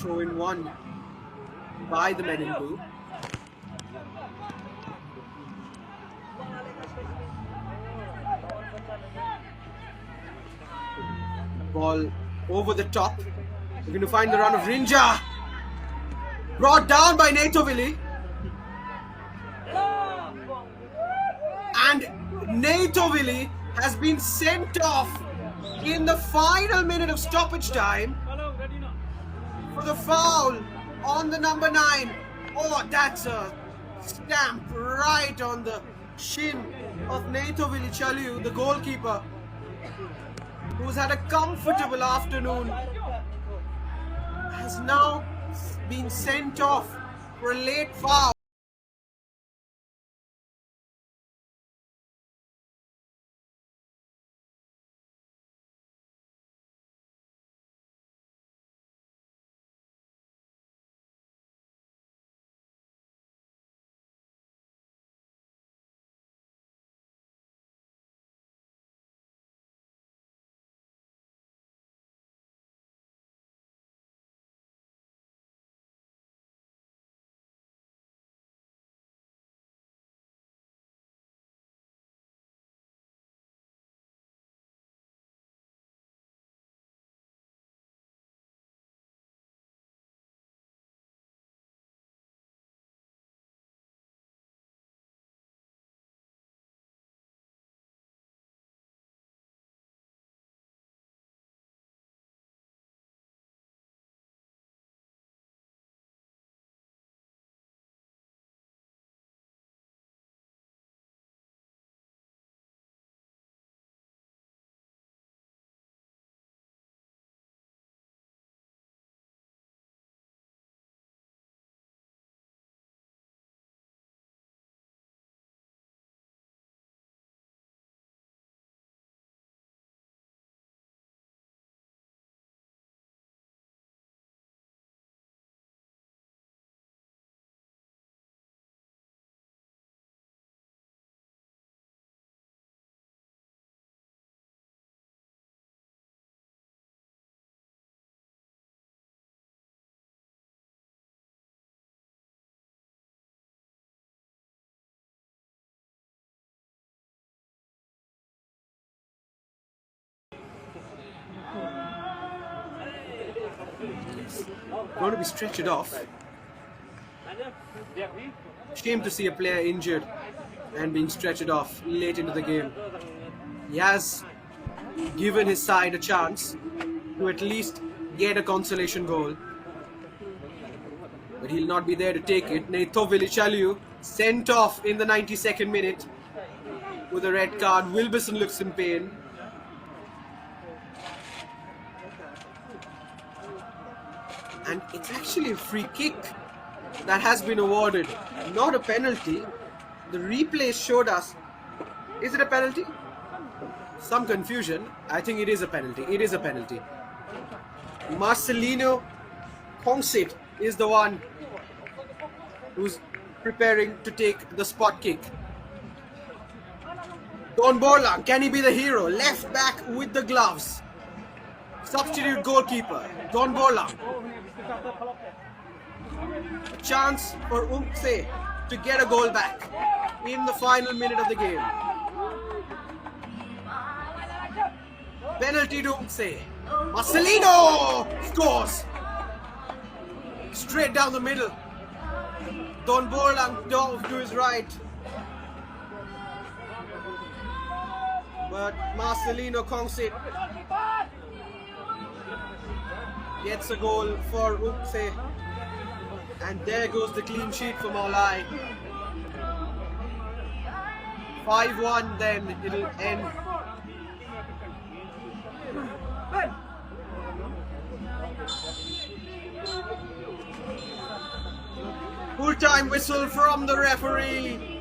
throw in one by the men in blue. Ball over the top. We're going to find the run of Rinja. Brought down by Natovili. And Natovili has been sent off in the final minute of stoppage time for the foul on the number 9. Oh, that's a stamp right on the shin of Natovili Chaliu, the goalkeeper, who's had a comfortable afternoon, has now been sent off for a late foul. Going to be stretched off. Shame to see a player injured and being stretched off late into the game. He has given his side a chance to at least get a consolation goal, but he'll not be there to take it. Natovili Chaliu sent off in the 92nd minute with a red card. Wilberson looks in pain. And it's actually a free kick that has been awarded, not a penalty. The replay showed us. Is it a penalty? Some confusion. I think it is a penalty. It is a penalty. Marcelino Kongsit is the one who's preparing to take the spot kick. Don Borla, can he be the hero? Left back with the gloves. Substitute goalkeeper, Don Borla. A chance for Umse to get a goal back in the final minute of the game. Penalty to Umse. Marcelino scores. Straight down the middle. Don Borla dove to his right. But Marcelino Kongsit gets a goal for Umse. And there goes the clean sheet for Mawlai. 5-1, then it'll end. Full time whistle from the referee.